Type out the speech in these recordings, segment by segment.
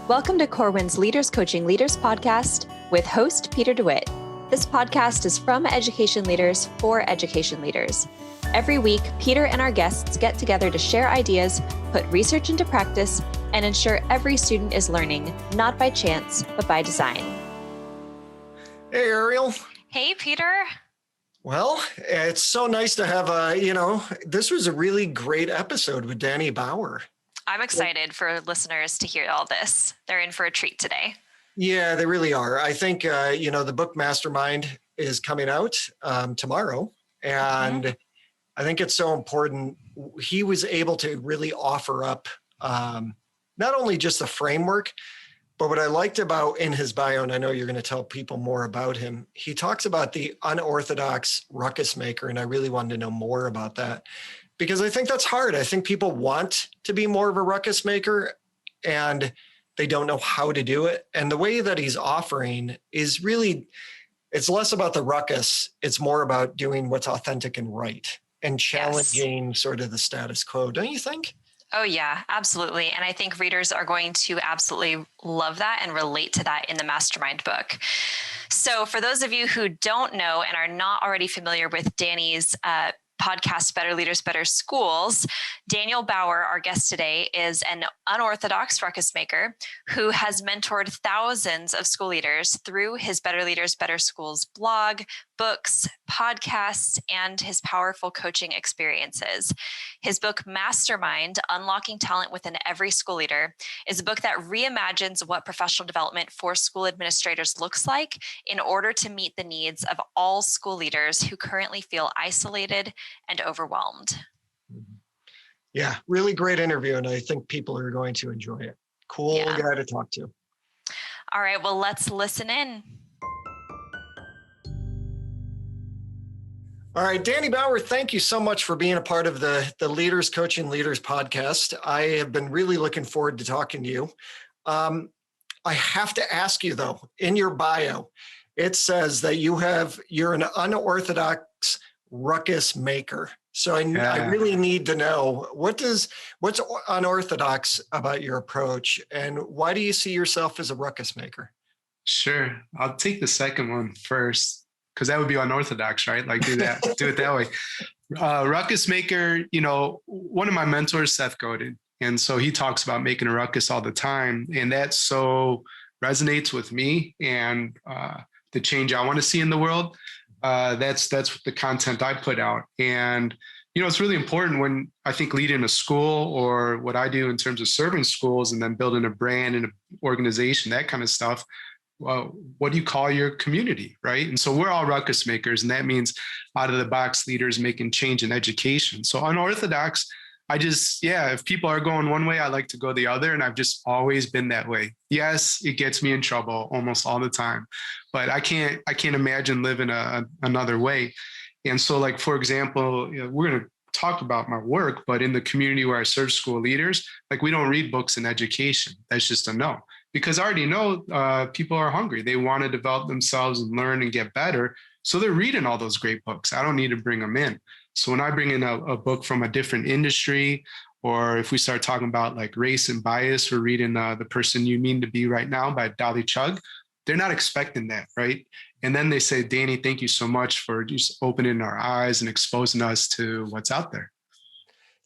Welcome to Corwin's Leaders Coaching Leaders podcast with host Peter DeWitt. This podcast is from education leaders for education leaders. Every week, Peter and our guests get together to share ideas, put research into practice, and ensure every student is learning, not by chance, but by design. Hey, Ariel. Hey, Peter. Well, it's so nice to have this was a really great episode with Danny Bauer. I'm excited for listeners to hear all this. They're in for a treat today. Yeah, they really are. I think, the book Mastermind is coming out tomorrow. And I think it's so important. He was able to really offer up not only just the framework, but what I liked about in his bio, and I know you're going to tell people more about him, he talks about the unorthodox Ruckus Maker. And I really wanted to know more about that because I think that's hard. I think people want to be more of a ruckus maker and they don't know how to do it. And the way that he's offering is really, it's less about the ruckus. It's more about doing what's authentic and right and challenging sort of the status quo. Don't you think? Oh, yeah, absolutely. And I think readers are going to absolutely love that and relate to that in the Mastermind book. So for those of you who don't know and are not already familiar with Danny's podcast, Better Leaders, Better Schools, Daniel Bauer, our guest today, is an unorthodox ruckus maker who has mentored thousands of school leaders through his Better Leaders, Better Schools blog, books, podcasts, and his powerful coaching experiences. His book, Mastermind, Unlocking Talent Within Every School Leader, is a book that reimagines what professional development for school administrators looks like in order to meet the needs of all school leaders who currently feel isolated and overwhelmed. Yeah, really great interview. And I think people are going to enjoy it. Cool guy to talk to. All right, well, let's listen in. All right, Danny Bauer, thank you so much for being a part of the Leaders Coaching Leaders podcast. I have been really looking forward to talking to you. I have to ask you though, in your bio, it says that you're an unorthodox ruckus maker. So I really need to know what's unorthodox about your approach and why do you see yourself as a ruckus maker? Sure. I'll take the second one first because that would be unorthodox, right? Like do it that way. Ruckus maker, one of my mentors, Seth Godin. And so he talks about making a ruckus all the time. And that so resonates with me and the change I want to see in the world. That's the content I put out. And, it's really important when I think leading a school or what I do in terms of serving schools and then building a brand and an organization, that kind of stuff. Well, what do you call your community, right? And so we're all ruckus makers, and that means out of the box leaders making change in education. So unorthodox, if people are going one way, I like to go the other. And I've just always been that way. Yes, it gets me in trouble almost all the time, but I can't imagine living another way. And so like, for example, we're going to talk about my work, but in the community where I serve school leaders, like we don't read books in education. That's just a no, because I already know people are hungry. They want to develop themselves and learn and get better. So they're reading all those great books. I don't need to bring them in. So when I bring in a book from a different industry, or if we start talking about like race and bias, we're reading The Person You Mean to Be Right Now by Dolly Chugg. They're not expecting that, right? And then they say, Danny, thank you so much for just opening our eyes and exposing us to what's out there.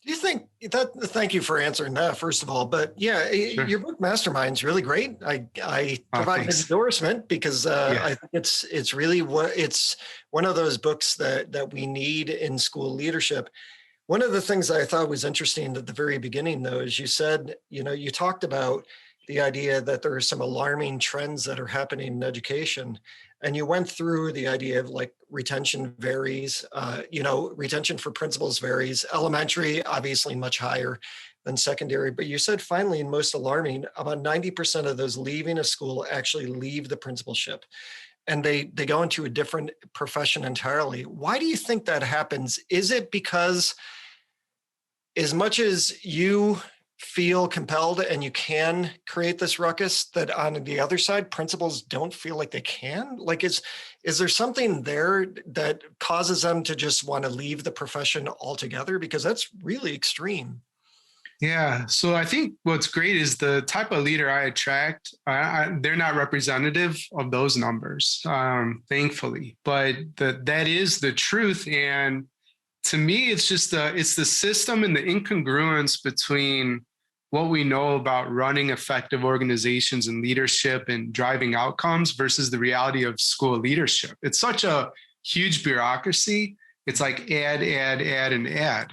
Do you think that? Thank you for answering that, first of all. But sure. Your book Mastermind is really great. I provide an endorsement because I think it's really it's one of those books that we need in school leadership. One of the things I thought was interesting at the very beginning, though, is you said, you talked about the idea that there are some alarming trends that are happening in education. And you went through the idea of like retention varies, retention for principals varies. Elementary, obviously much higher than secondary. But you said finally, and most alarming, about 90% of those leaving a school actually leave the principalship. And they go into a different profession entirely. Why do you think that happens? Is it because as much as you feel compelled and you can create this ruckus, that on the other side, principals don't feel like they can? Like, is there something there that causes them to just want to leave the profession altogether? Because that's really extreme. Yeah. So I think what's great is the type of leader I attract, they're not representative of those numbers, thankfully, but that is the truth. And to me, it's just it's the system and the incongruence between what we know about running effective organizations and leadership and driving outcomes versus the reality of school leadership. It's such a huge bureaucracy. It's like add, and add,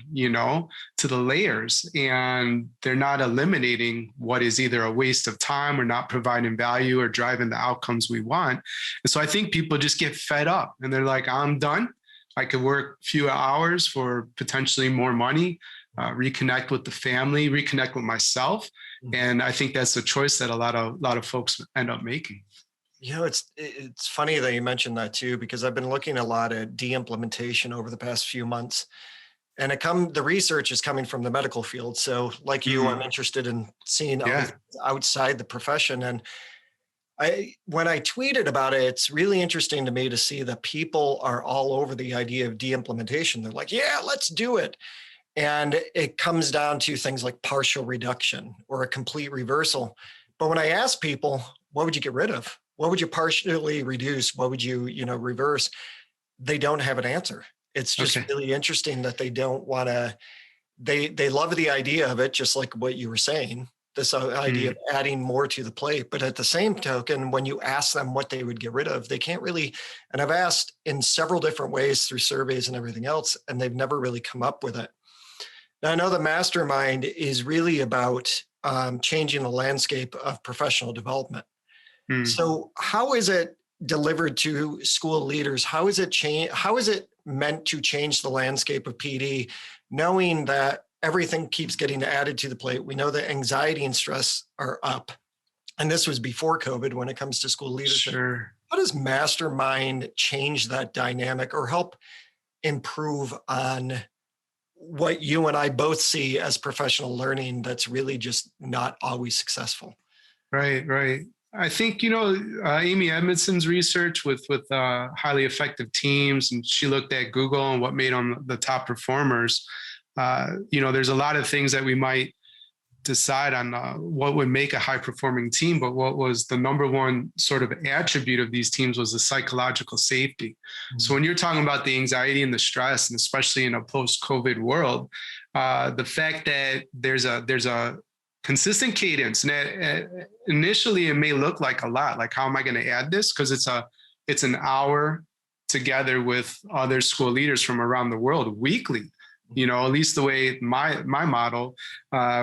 to the layers. And they're not eliminating what is either a waste of time or not providing value or driving the outcomes we want. And so I think people just get fed up and they're like, I'm done. I could work few hours for potentially more money, reconnect with the family, reconnect with myself. And I think that's a choice that a lot of folks end up making. It's funny that you mentioned that too, because I've been looking a lot at Deimplementation over the past few months, and the research is coming from the medical field. So like you, I'm interested in seeing outside the profession. And when I tweeted about it, it's really interesting to me to see that people are all over the idea of Deimplementation. They're like, yeah, let's do it. And it comes down to things like partial reduction or a complete reversal. But when I ask people, what would you get rid of? What would you partially reduce? What would you, reverse? They don't have an answer. It's just really interesting that they don't want to, they love the idea of it, just like what you were saying, this idea of adding more to the plate. But at the same token, when you ask them what they would get rid of, they can't really, and I've asked in several different ways through surveys and everything else, and they've never really come up with it. Now, I know the Mastermind is really about changing the landscape of professional development. So how is it delivered to school leaders? How is it meant to change the landscape of PD, knowing that everything keeps getting added to the plate? We know that anxiety and stress are up. And this was before COVID when it comes to school leadership. Sure. How does Mastermind change that dynamic or help improve on what you and I both see as professional learning that's really just not always successful? Right. I think, Amy Edmondson's research with highly effective teams, and she looked at Google and what made them the top performers. There's a lot of things that we might decide on what would make a high performing team, but what was the number one sort of attribute of these teams was the psychological safety. So when you're talking about the anxiety and the stress, and especially in a post-COVID world, the fact that there's a consistent cadence, and initially it may look like a lot, like how am I going to add this? Because it's an hour together with other school leaders from around the world weekly. At least the way my model,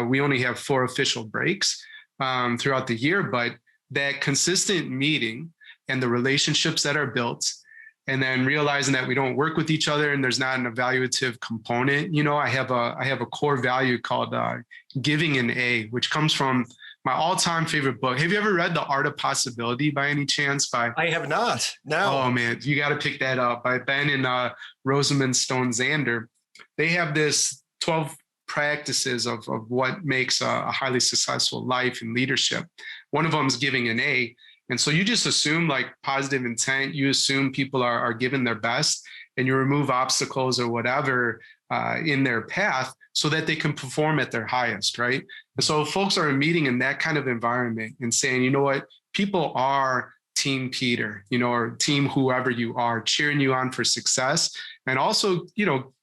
we only have 4 official breaks throughout the year, but that consistent meeting and the relationships that are built, and then realizing that we don't work with each other and there's not an evaluative component. I have a core value called giving an A, which comes from my all-time favorite book. Have you ever read The Art of Possibility by any chance? I have not. No. Oh man, you got to pick that up, by Ben and Rosamund Stone Zander. They have this 12 practices of what makes a highly successful life and leadership. One of them is giving an A. And so you just assume like positive intent, you assume people are giving their best, and you remove obstacles or whatever in their path so that they can perform at their highest, right? And so folks are meeting in that kind of environment and saying, you know what, people are Team Peter, or team whoever you are, cheering you on for success, and also,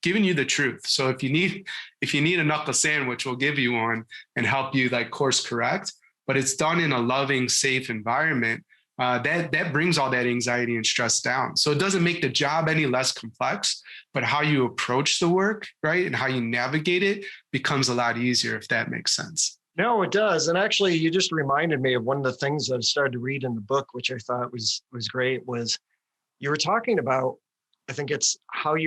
giving you the truth. So if you need a knuckle sandwich, we'll give you one and help you like course correct. But it's done in a loving, safe environment that brings all that anxiety and stress down. So it doesn't make the job any less complex, but how you approach the work, right, and how you navigate it becomes a lot easier, if that makes sense. No, it does. And actually, you just reminded me of one of the things that I started to read in the book, which I thought was great, was you were talking about, I think it's how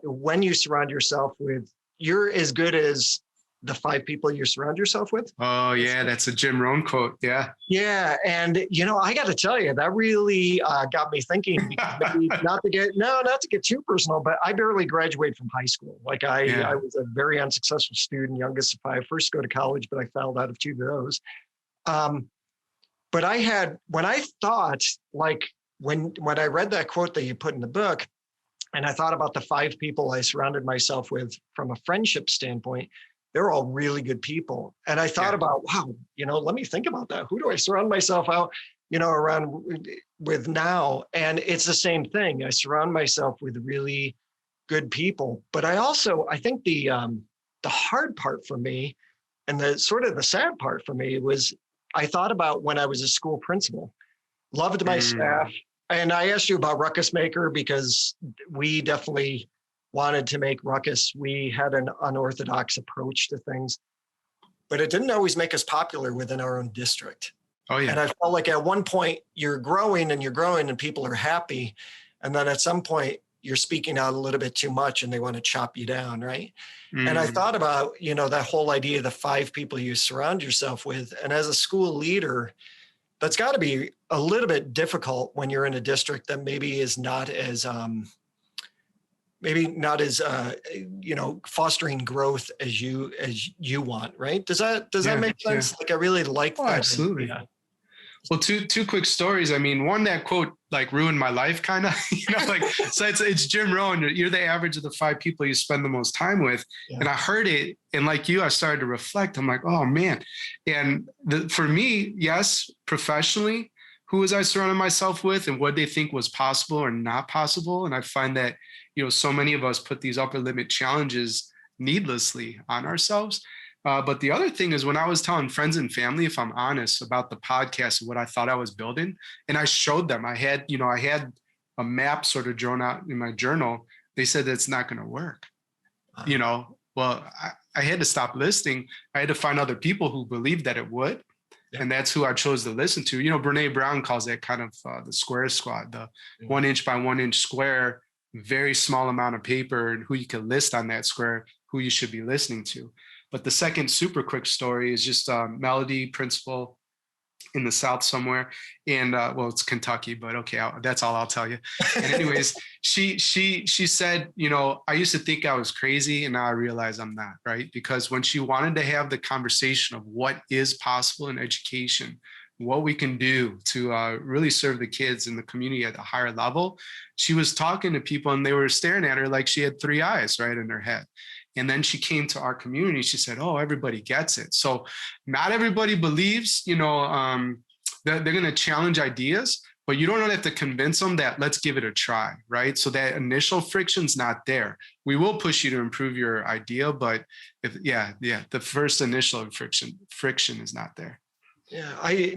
when you surround yourself with, you're as good as the 5 people you surround yourself with. Oh yeah, that's a Jim Rohn quote. Yeah. Yeah, and I got to tell you, that really got me thinking. Because maybe not to get too personal, but I barely graduated from high school. Like I was a very unsuccessful student, youngest of 5, first to go to college, but I failed out of 2 of those. But when I thought, like when I read that quote that you put in the book, and I thought about the 5 people I surrounded myself with from a friendship standpoint, they're all really good people. And I thought about, wow, let me think about that. Who do I surround myself around with now? And it's the same thing. I surround myself with really good people. But I think the hard part for me, and the sort of the sad part for me, was I thought about when I was a school principal, loved my staff. And I asked you about Ruckus Maker because we definitely wanted to make Ruckus. We had an unorthodox approach to things, but it didn't always make us popular within our own district. Oh, yeah. And I felt like at one point you're growing and people are happy. And then at some point you're speaking out a little bit too much and they want to chop you down, right? And I thought about, that whole idea of the 5 people you surround yourself with. And as a school leader, that's got to be a little bit difficult when you're in a district that maybe is not as fostering growth as you want, right? Does that make sense? Like, I really like that. Absolutely. Idea. Well, two quick stories. I mean, one, that quote like ruined my life, kind of. So it's Jim Rohn. You're the average of the 5 people you spend the most time with. Yeah. And I heard it, and like you, I started to reflect. I'm like, oh man. And for me, yes, professionally, who was I surrounding myself with, and what they think was possible or not possible? And I find that so many of us put these upper limit challenges needlessly on ourselves. But the other thing is, when I was telling friends and family, if I'm honest, about the podcast and what I thought I was building, and I showed them, I had a map sort of drawn out in my journal. They said that's not going to work. Well, I had to stop listening. I had to find other people who believed that it would. Yeah. And that's who I chose to listen to. Brene Brown calls that kind of the square squad, the 1 inch by 1 inch square, very small amount of paper, and who you can list on that square, who you should be listening to. But the second super quick story is just Melody, principal in the South somewhere. And it's Kentucky, but okay, that's all I'll tell you. And anyways, she said, I used to think I was crazy, and now I realize I'm not, right? Because when she wanted to have the conversation of what is possible in education, what we can do to really serve the kids in the community at a higher level, she was talking to people and they were staring at her like she had 3 eyes right in her head. And then she came to our community. She said, oh, everybody gets it. So not everybody believes, that they're going to challenge ideas, but you don't have to convince them that let's give it a try, right? So that initial friction's not there. We will push you to improve your idea, but the first initial friction is not there. Yeah, I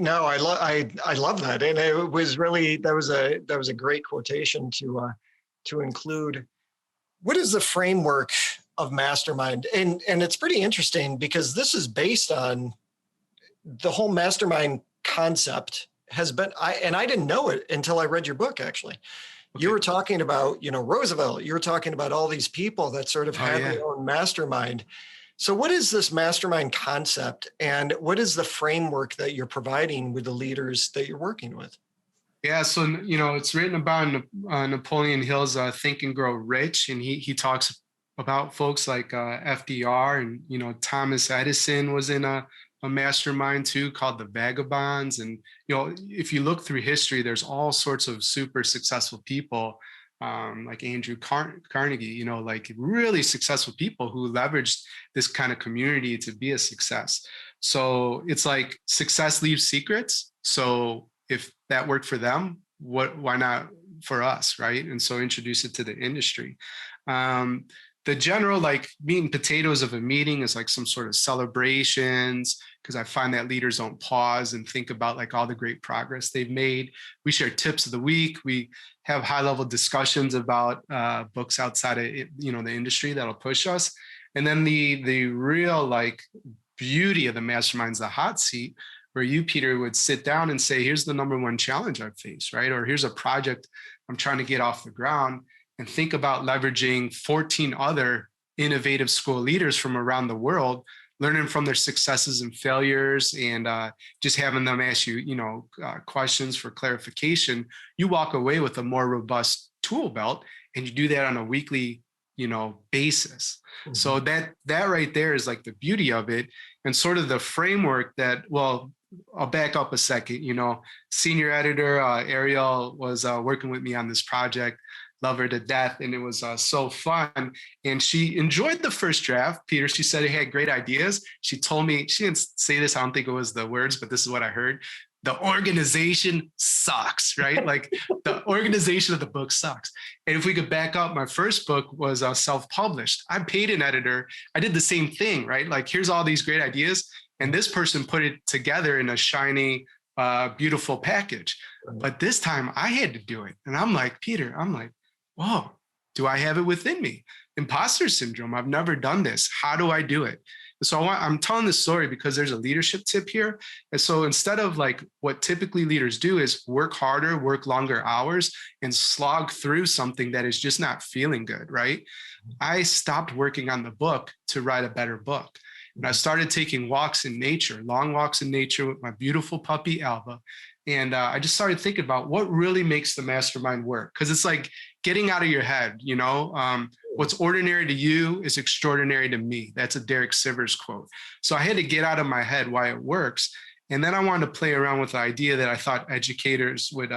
love that, and it was really that was a great quotation to include. What is the framework of Mastermind? And it's pretty interesting because this is based on the whole Mastermind concept has been. I didn't know it until I read your book. Actually, okay. You were talking about Roosevelt. You were talking about all these people that sort of had their own mastermind. So what is this mastermind concept, and what is the framework that you're providing with the leaders that you're working with? Yeah, so, it's written about Napoleon Hill's Think and Grow Rich, and he talks about folks like FDR, and, Thomas Edison was in a mastermind too called the Vagabonds. And, if you look through history, there's all sorts of super successful people like Andrew Carnegie, like really successful people who leveraged this kind of community to be a success. So it's like success leaves secrets. So if that worked for them, why not for us, right? And so introduce it to the industry. The general like meat and potatoes of a meeting is like some sort of celebrations, because I find that leaders don't pause and think about like all the great progress they've made. We share tips of the week. We have high-level discussions about books outside of the industry that'll push us. And then the real like beauty of the mastermind's the hot seat, where you, Peter, would sit down and say, here's the number one challenge I've faced, right? Or here's a project I'm trying to get off the ground, and think about leveraging 14 other innovative school leaders from around the world, learning from their successes and failures, and just having them ask you, questions for clarification. You walk away with a more robust tool belt, and you do that on a weekly, basis. Mm-hmm. So that right there is like the beauty of it, and sort of the framework that, well, I'll back up a second. Senior editor Ariel was working with me on this project love her to death. And it was so fun. And she enjoyed the first draft, Peter. She said it had great ideas. She told me, she didn't say this, I don't think it was the words, but this is what I heard. The organization sucks, right? Like the organization of the book sucks. And if we could back up, my first book was self-published. I paid an editor. I did the same thing, right? Like, here's all these great ideas. And this person put it together in a shiny, beautiful package. But this time I had to do it. And I'm like, Peter, whoa, do I have it within me? Imposter syndrome. I've never done this. How do I do it? So I'm telling this story because there's a leadership tip here. And so instead of like what typically leaders do is work harder, work longer hours, and slog through something that is just not feeling good, right? I stopped working on the book to write a better book. And I started taking walks in nature, long walks in nature with my beautiful puppy, Alba. And I just started thinking about what really makes the mastermind work. Because it's like getting out of your head, you know, what's ordinary to you is extraordinary to me. That's a Derek Sivers quote. So I had to get out of my head why it works. And then I wanted to play around with the idea that I thought educators would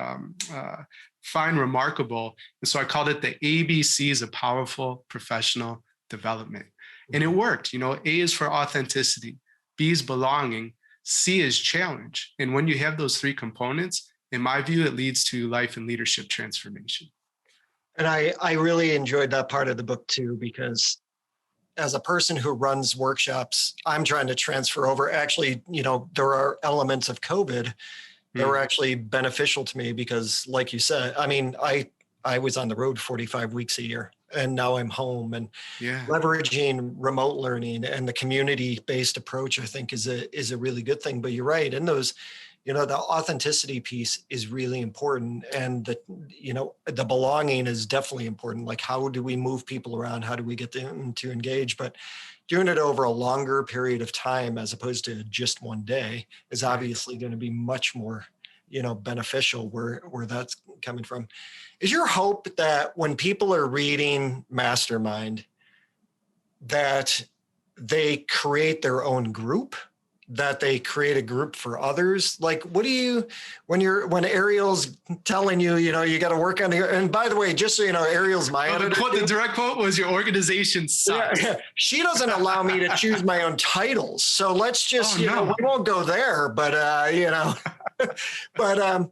find remarkable. And so I called it the ABCs of powerful professional development. And it worked. You know, A is for authenticity, B is belonging, C is challenge. And when you have those three components, in my view, it leads to life and leadership transformation. And I really enjoyed that part of the book too, because as a person who runs workshops, I'm trying to transfer over. Actually, you know, there are elements of COVID that were actually beneficial to me because, like you said, I mean, I was on the road 45 weeks a year. And now I'm home, and leveraging remote learning and the community-based approach, I think is a really good thing. But you're right. And those, you know, the authenticity piece is really important. And the belonging is definitely important. Like, how do we move people around? How do we get them to engage? But doing it over a longer period of time, as opposed to just one day, is obviously going to be much more, you know, beneficial where that's coming from. Is your hope that when people are reading Mastermind, that they create their own group, that they create a group for others? Like, what do you, when Ariel's telling you, you know, you got to work on the, and by the way, just so you know, Ariel's my editor. The direct quote was, your organization sucks. Yeah. She doesn't allow me to choose my own titles. So let's just, we won't go there, but, you know, but,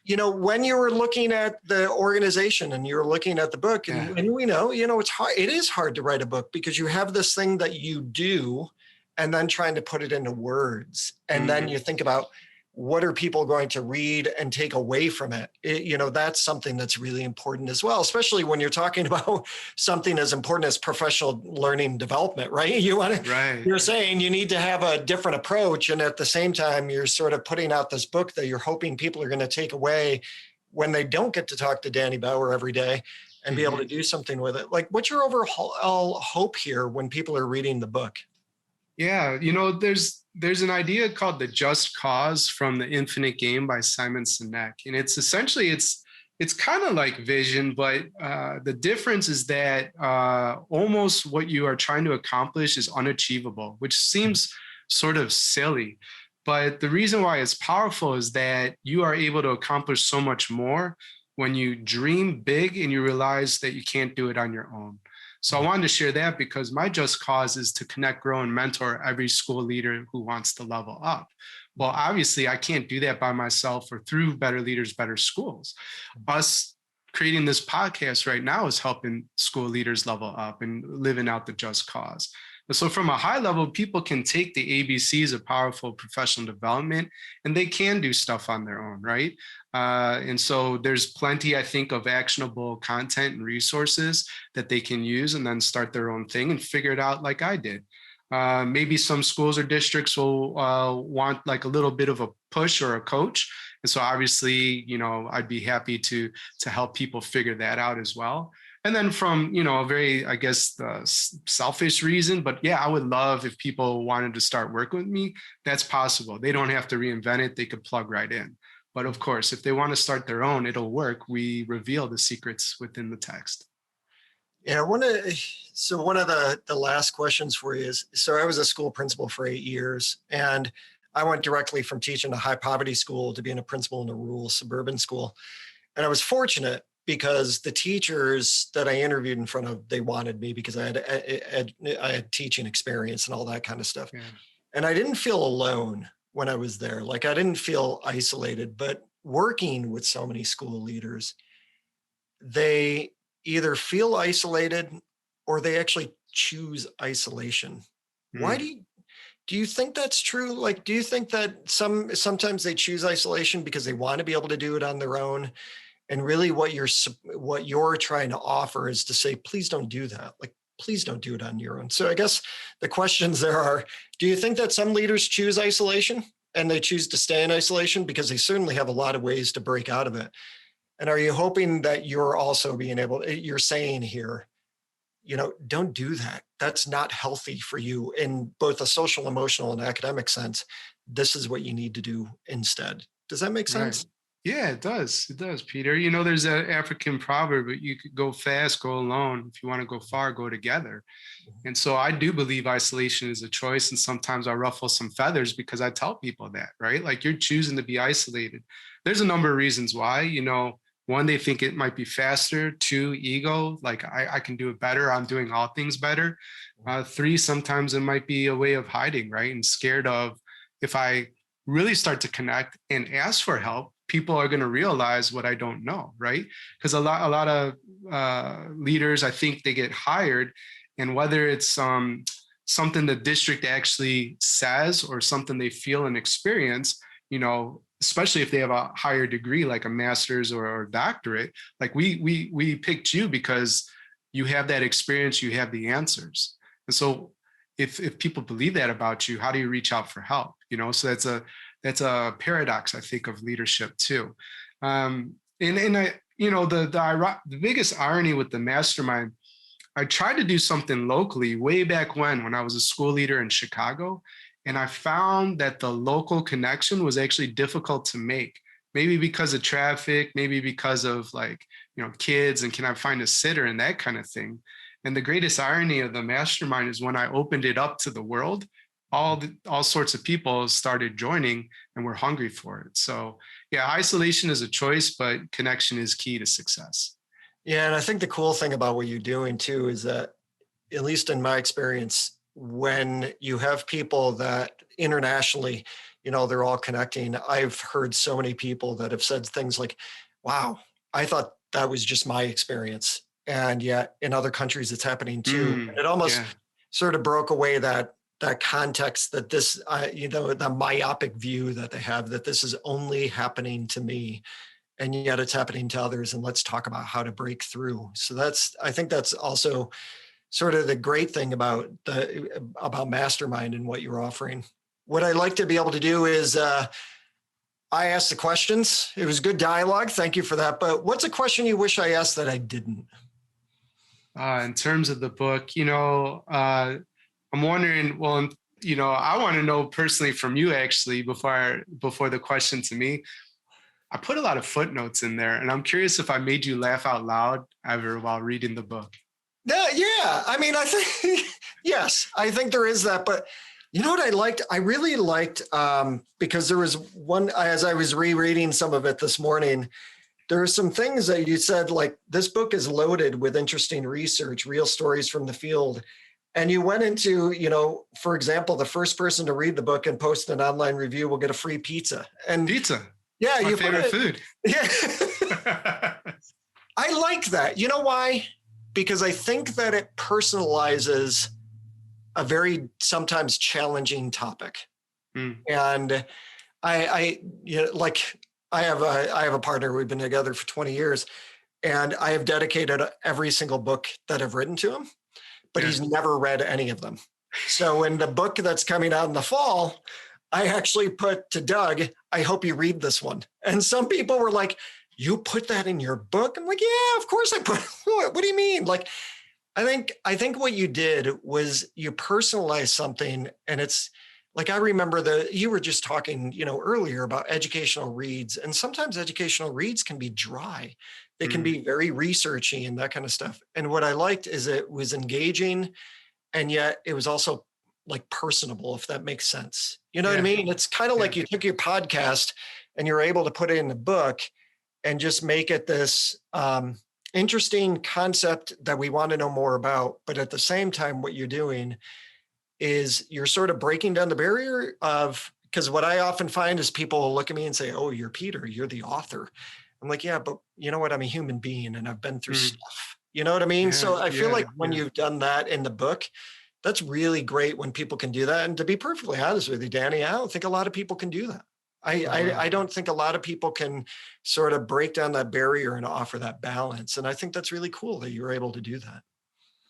you know, when you were looking at the organization and you're looking at the book, and we know, you know, it's hard. It is hard to write a book because you have this thing that you do and then trying to put it into words. And then you think about, what are people going to read and take away from it? You know, that's something that's really important as well, especially when you're talking about something as important as professional learning development, right? You're saying you need to have a different approach. And at the same time, you're sort of putting out this book that you're hoping people are going to take away when they don't get to talk to Danny Bauer every day and be able to do something with it. Like, what's your overall hope here when people are reading the book? Yeah, you know, there's an idea called the just cause from The Infinite Game by Simon Sinek. And it's essentially, it's kind of like vision, but the difference is that almost what you are trying to accomplish is unachievable, which seems sort of silly. But the reason why it's powerful is that you are able to accomplish so much more when you dream big and you realize that you can't do it on your own. So I wanted to share that because my just cause is to connect, grow, and mentor every school leader who wants to level up. Well, obviously, I can't do that by myself or through Better Leaders, Better Schools. Us creating this podcast right now is helping school leaders level up and living out the just cause. And so from a high level, people can take the ABCs of powerful professional development and they can do stuff on their own, right? And so there's plenty, I think, of actionable content and resources that they can use and then start their own thing and figure it out like I did. Maybe some schools or districts will want like a little bit of a push or a coach. And so obviously, you know, I'd be happy to help people figure that out as well. And then from, you know, a very, I guess, selfish reason, but yeah, I would love if people wanted to start working with me, that's possible. They don't have to reinvent it. They could plug right in. But of course, if they want to start their own, it'll work. We reveal the secrets within the text. Yeah, so one of the last questions for you is, so I was a school principal for 8 years, and I went directly from teaching a high poverty school to being a principal in a rural suburban school. And I was fortunate because the teachers that I interviewed in front of, they wanted me because I had teaching experience and all that kind of stuff. Yeah. And I didn't feel alone when I was there. Like I didn't feel isolated, but working with so many school leaders, they either feel isolated or they actually choose isolation. Why do you think that's true? Like, do you think that sometimes they choose isolation because they want to be able to do it on their own? And really what you're trying to offer is to say, please don't do that. Like, please don't do it on your own. So I guess the questions there are, do you think that some leaders choose isolation and they choose to stay in isolation because they certainly have a lot of ways to break out of it? And are you hoping that you're also you're saying here, don't do that. That's not healthy for you in both a social, emotional, and academic sense. This is what you need to do instead. Does that make sense? Right. Yeah, it does. It does, Peter. There's an African proverb, but you could go fast, go alone. If you want to go far, go together. And so I do believe isolation is a choice. And sometimes I ruffle some feathers because I tell people that, right? Like you're choosing to be isolated. There's a number of reasons why, one, they think it might be faster. Two, ego, like I can do it better. I'm doing all things better. Three, sometimes it might be a way of hiding, right? And scared of if I really start to connect and ask for help, people are going to realize what I don't know, right? Because a lot of leaders, I think they get hired, and whether it's something the district actually says or something they feel and experience, especially if they have a higher degree, like a master's or a doctorate, like we picked you because you have that experience, you have the answers. And so if people believe that about you, how do you reach out for help? So that's a paradox, I think, of leadership too. The biggest irony with the mastermind, I tried to do something locally way back when I was a school leader in Chicago. And I found that the local connection was actually difficult to make, maybe because of traffic, maybe because of kids and can I find a sitter and that kind of thing. And the greatest irony of the mastermind is when I opened it up to the world, all sorts of people started joining and were hungry for it. So yeah, isolation is a choice, but connection is key to success. Yeah. And I think the cool thing about what you're doing too is that, at least in my experience, when you have people that internationally, they're all connecting. I've heard so many people that have said things like, wow, I thought that was just my experience. And yet in other countries, it's happening too. It almost sort of broke away that context that this, the myopic view that they have, that this is only happening to me. And yet it's happening to others. And let's talk about how to break through. So I think that's also sort of the great thing about Mastermind and what you're offering. What I like to be able to do is I asked the questions. It was good dialogue. Thank you for that. But what's a question you wish I asked that I didn't? In terms of the book, I'm wondering, well, I want to know personally from you actually before the question to me. I put a lot of footnotes in there, and I'm curious if I made you laugh out loud ever while reading the book. Yeah. I mean, I think, yes, I think there is that. But you know what I liked? I really liked, because there was one, as I was rereading some of it this morning, there are some things that you said, like, this book is loaded with interesting research, real stories from the field. And you went into, for example, the first person to read the book and post an online review will get a free pizza. And pizza. Yeah. My favorite food. Yeah. I like that. You know why? Because I think that it personalizes a very sometimes challenging topic. And I have a partner, we've been together for 20 years, and I have dedicated every single book that I've written to him, but he's never read any of them. So in the book that's coming out in the fall, I actually put to Doug, I hope you read this one. And some people were like, you put that in your book? I'm like, yeah, of course I put it. What do you mean? Like, I think what you did was you personalized something, and it's like, I remember you were just talking, earlier about educational reads, and sometimes educational reads can be dry. They can be very researchy and that kind of stuff. And what I liked is it was engaging, and yet it was also like personable, if that makes sense. You know what I mean? It's kind of like you took your podcast and you're able to put it in the book. and just make it this interesting concept that we want to know more about. But at the same time, what you're doing is you're sort of breaking down the barrier of, because what I often find is people look at me and say, oh, you're Peter, you're the author. I'm like, yeah, but you know what? I'm a human being and I've been through stuff. You know what I mean? So I feel like when you've done that in the book, that's really great when people can do that. And to be perfectly honest with you, Danny, I don't think a lot of people can do that. I don't think a lot of people can sort of break down that barrier and offer that balance. And I think that's really cool that you're able to do that.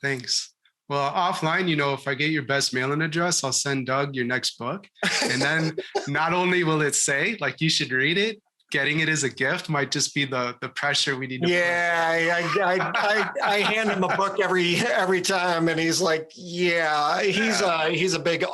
Thanks. Well, offline, if I get your best mailing address, I'll send Doug your next book. And then not only will it say, like, you should read it, getting it as a gift might just be the pressure we need to put. I hand him a book every time, and he's like, he's a big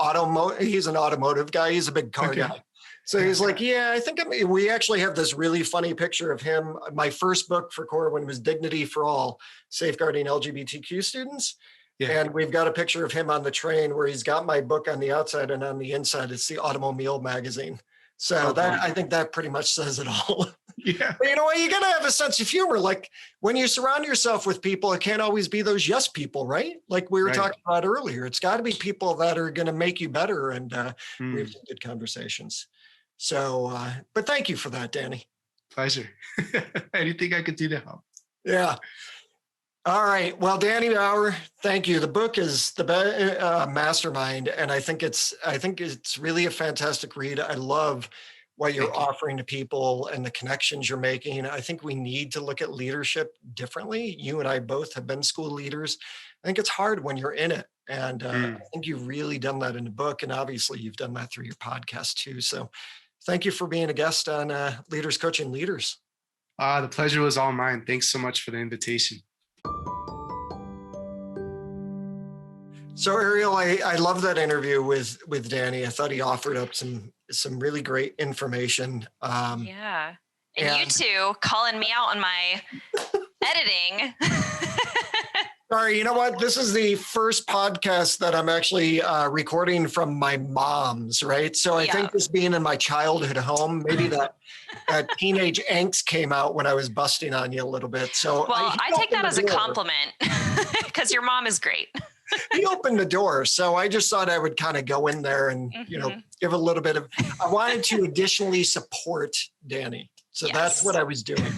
he's an automotive guy. He's a big car guy. So he's like, I think we actually have this really funny picture of him. My first book for Corwin was Dignity for All, Safeguarding LGBTQ Students. Yeah. And we've got a picture of him on the train where he's got my book on the outside, and on the inside, it's the Automobile magazine. So I think that pretty much says it all. Yeah. But you know what? You got to have a sense of humor. Like when you surround yourself with people, it can't always be those yes people, right? Like we were talking about earlier. It's got to be people that are going to make you better. And we have good conversations. So, but thank you for that, Danny. Pleasure. Anything I could do to help. Yeah. All right. Well, Danny Bauer, thank you. The book is the Mastermind, and I think it's really a fantastic read. I love what you're offering to people and the connections you're making. I think we need to look at leadership differently. You and I both have been school leaders. I think it's hard when you're in it, and I think you've really done that in the book, and obviously you've done that through your podcast too. So, thank you for being a guest on Leaders Coaching Leaders. The pleasure was all mine. Thanks so much for the invitation. So Ariel, I love that interview with Danny. I thought he offered up some really great information. And you two calling me out on my editing. Sorry, you know what? This is the first podcast that I'm actually recording from my mom's, right? So I think this being in my childhood home, maybe that teenage angst came out when I was busting on you a little bit. So I take that as a compliment because your mom is great. He opened the door. So I just thought I would kind of go in there and, give a little bit of, I wanted to additionally support Danny. So that's what I was doing.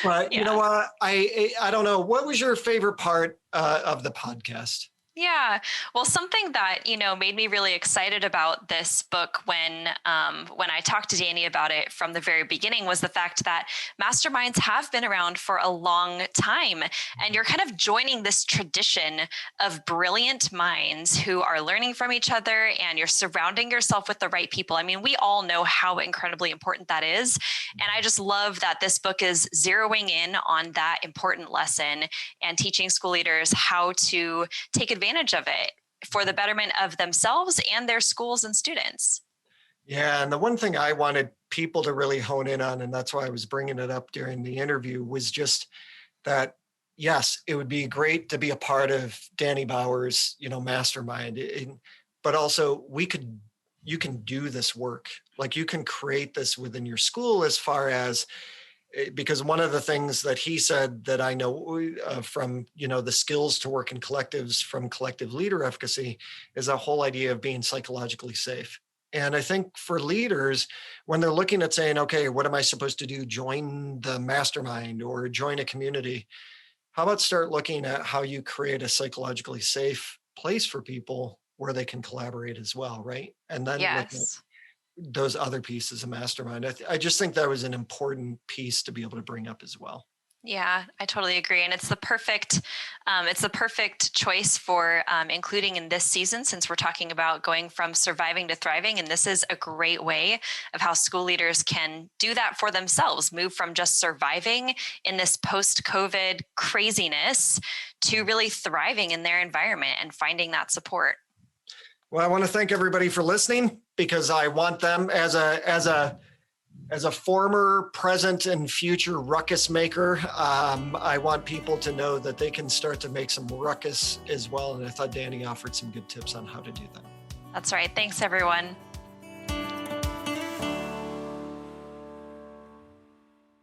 But you know what? I don't know. What was your favorite part of the podcast? Yeah. Well, something that, made me really excited about this book when I talked to Danny about it from the very beginning was the fact that masterminds have been around for a long time. And you're kind of joining this tradition of brilliant minds who are learning from each other, and you're surrounding yourself with the right people. I mean, we all know how incredibly important that is. And I just love that this book is zeroing in on that important lesson and teaching school leaders how to take advantage of it for the betterment of themselves and their schools and students. Yeah. And the one thing I wanted people to really hone in on, and that's why I was bringing it up during the interview, was just that, yes, it would be great to be a part of Danny Bauer's, mastermind, but also you can do this work. Like you can create this within your school as far as, because one of the things that he said that I know from, the skills to work in collectives from collective leader efficacy is a whole idea of being psychologically safe. And I think for leaders, when they're looking at saying, okay, what am I supposed to do? Join the mastermind or join a community. How about start looking at how you create a psychologically safe place for people where they can collaborate as well, right? And then look at those other pieces of mastermind. I just think that was an important piece to be able to bring up as well. Yeah, I totally agree. And it's the perfect choice for including in this season, since we're talking about going from surviving to thriving. And this is a great way of how school leaders can do that for themselves, move from just surviving in this post-COVID craziness to really thriving in their environment and finding that support. Well, I want to thank everybody for listening, because I want them as a former, present, and future ruckus maker. I want people to know that they can start to make some ruckus as well. And I thought Danny offered some good tips on how to do that. That's right. Thanks, everyone.